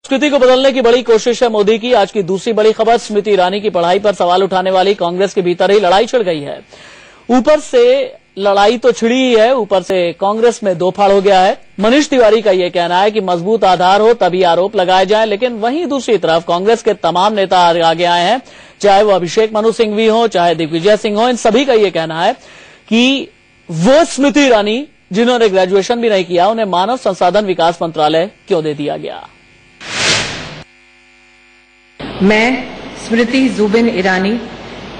संस्कृति को बदलने की बड़ी कोशिश है मोदी की। आज की दूसरी बड़ी खबर, स्मृति ईरानी की पढ़ाई पर सवाल उठाने वाली कांग्रेस के भीतर ही लड़ाई छिड़ गई है। ऊपर से लड़ाई तो छिड़ी ही है, ऊपर से कांग्रेस में दो फाड़ हो गया है। मनीष तिवारी का यह कहना है कि मजबूत आधार हो तभी आरोप लगाए जाएं, लेकिन वहीं दूसरी तरफ कांग्रेस के तमाम नेता आगे आए हैं, चाहे वो अभिषेक मनु सिंघवी हो, चाहे दिग्विजय सिंह हो। इन सभी का यह कहना है कि वो स्मृति ईरानी जिन्होंने ग्रेजुएशन भी नहीं किया, उन्हें मानव संसाधन विकास मंत्रालय क्यों दे दिया गया। मैं स्मृति जुबिन ईरानी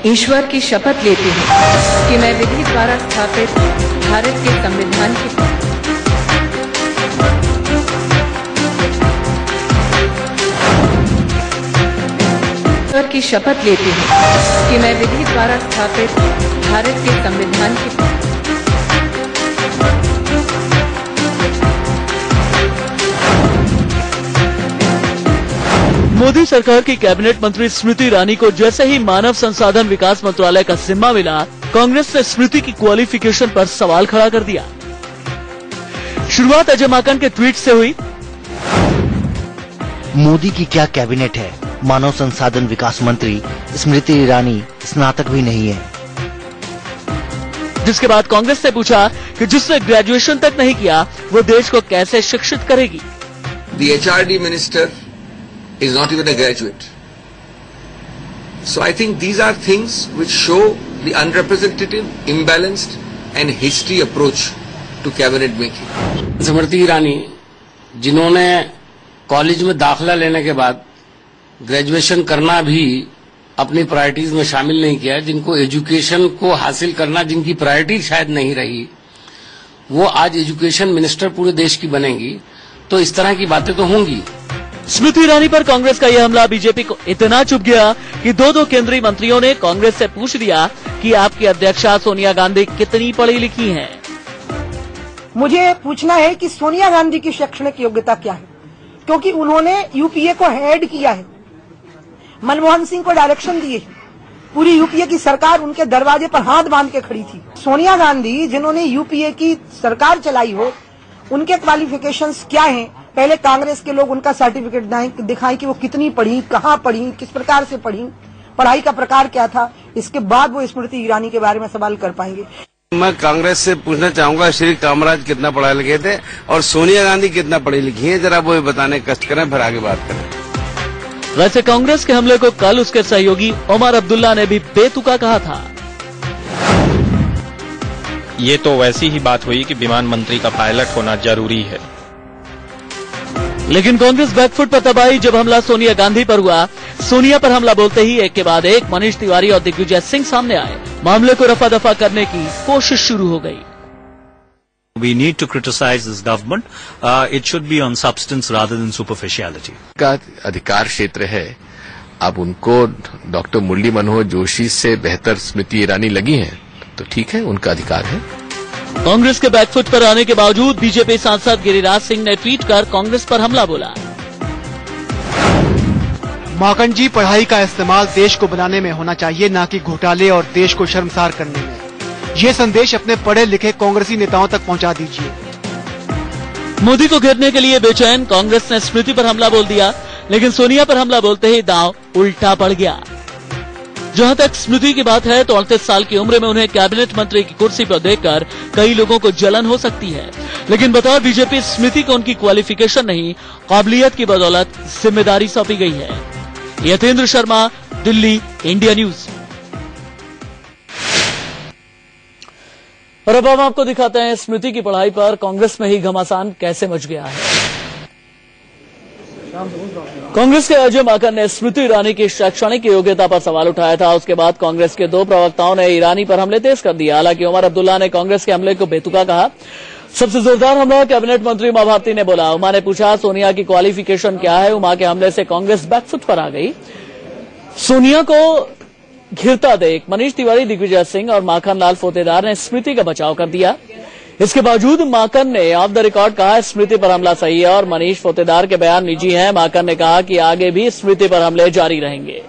ईश्वर की शपथ लेती हूँ कि मैं विधि द्वारा स्थापित भारत के संविधान की शपथ लेती हूँ कि मैं विधि द्वारा स्थापित भारत के संविधान की मोदी सरकार की कैबिनेट मंत्री स्मृति ईरानी को जैसे ही मानव संसाधन विकास मंत्रालय का जिम्मा मिला, कांग्रेस ने स्मृति की क्वालिफिकेशन पर सवाल खड़ा कर दिया। शुरुआत अजय माकन के ट्वीट से हुई। मोदी की क्या कैबिनेट है, मानव संसाधन विकास मंत्री स्मृति ईरानी स्नातक भी नहीं है। जिसके बाद कांग्रेस ने पूछा कि जिसने ग्रेजुएशन तक नहीं किया वो देश को कैसे शिक्षित करेगी। The HRD minister is not even a graduate. So I think these are things which show the unrepresentative, imbalanced and hasty approach to cabinet making. Smriti Irani जिन्होंने कॉलेज में दाखिला लेने के बाद ग्रेजुएशन करना भी अपनी प्रायोरिटीज में शामिल नहीं किया, जिनको एजुकेशन को हासिल करना जिनकी प्रायोरिटी शायद नहीं रही, वो आज एजुकेशन मिनिस्टर पूरे देश की बनेंगी, तो इस तरह की बातें तो होंगी। स्मृति ईरानी पर कांग्रेस का यह हमला बीजेपी को इतना चुभ गया कि दो केंद्रीय मंत्रियों ने कांग्रेस से पूछ लिया कि आपकी अध्यक्षा सोनिया गांधी कितनी पढ़ी लिखी हैं। मुझे पूछना है कि सोनिया गांधी की शैक्षणिक योग्यता क्या है, क्योंकि उन्होंने यूपीए को हेड किया है, मनमोहन सिंह को डायरेक्शन दिए, पूरी यूपीए की सरकार उनके दरवाजे पर हाथ बांध के खड़ी थी। सोनिया गांधी जिन्होंने यूपीए की सरकार चलाई हो, उनके क्वालिफिकेशंस क्या हैं, पहले कांग्रेस के लोग उनका सर्टिफिकेट दिखाएं कि वो कितनी पढ़ी, कहाँ पढ़ी, किस प्रकार से पढ़ी, पढ़ाई का प्रकार क्या था, इसके बाद वो स्मृति ईरानी के बारे में सवाल कर पाएंगे। मैं कांग्रेस से पूछना चाहूंगा, श्री कामराज कितना पढ़े लिखे थे और सोनिया गांधी कितना पढ़ी लिखी है, जरा वो बताने कष्ट करें, फिर आगे बात करें। वैसे कांग्रेस के हमले को कल उसके सहयोगी ओमर अब्दुल्ला ने भी बेतुका कहा था। ये तो वैसी ही बात हुई कि विमान मंत्री का पायलट होना जरूरी है। लेकिन कांग्रेस बैकफुट पर तब आई जब हमला सोनिया गांधी पर हुआ। सोनिया पर हमला बोलते ही एक के बाद एक मनीष तिवारी और दिग्विजय सिंह सामने आए। मामले को रफा दफा करने की कोशिश शुरू हो गई। We need to criticize this government. It should be on substance rather than superficiality. का अधिकार क्षेत्र है, अब उनको डॉक्टर मुरली मनोहर जोशी से बेहतर स्मृति ईरानी लगी हैं, तो ठीक है, उनका अधिकार है। कांग्रेस के बैकफुट पर आने के बावजूद बीजेपी सांसद गिरिराज सिंह ने ट्वीट कर कांग्रेस पर हमला बोला। माकन जी, पढ़ाई का इस्तेमाल देश को बनाने में होना चाहिए, न कि घोटाले और देश को शर्मसार करने में। ये संदेश अपने पढ़े लिखे कांग्रेसी नेताओं तक पहुंचा दीजिए। मोदी को घेरने के लिए बेचैन कांग्रेस ने स्मृति पर हमला बोल दिया, लेकिन सोनिया पर हमला बोलते ही दांव उल्टा पड़ गया। जहां तक स्मृति की बात है तो 38 साल की उम्र में उन्हें कैबिनेट मंत्री की कुर्सी पर देखकर कई लोगों को जलन हो सकती है, लेकिन बतौर बीजेपी स्मृति को उनकी क्वालिफिकेशन नहीं, काबिलियत की बदौलत जिम्मेदारी सौंपी गई है। Yatendra Sharma, Delhi, India news. और अब हम आपको दिखाते हैं स्मृति की पढ़ाई पर कांग्रेस में ही घमासान कैसे मच गया है। कांग्रेस के अजय माकन ने स्मृति ईरानी की शैक्षणिक योग्यता पर सवाल उठाया था। उसके बाद कांग्रेस के दो प्रवक्ताओं ने ईरानी पर हमले तेज कर दिया। हालांकि ओमर अब्दुल्ला ने कांग्रेस के हमले को बेतुका कहा। सबसे जोरदार हमला कैबिनेट मंत्री उमा भारती ने बोला। उमा ने पूछा सोनिया की क्वालिफिकेशन क्या है। उमा के हमले से कांग्रेस बैकफुट पर आ गई। सोनिया को घिरता देख मनीष तिवारी, दिग्विजय सिंह और माखन लाल फोतेदार ने स्मृति का बचाव कर दिया। इसके बावजूद माकन ने ऑफ द रिकॉर्ड कहा स्मृति पर हमला सही है और मनीष फोतेदार के बयान निजी हैं। माकन ने कहा कि आगे भी स्मृति पर हमले जारी रहेंगे।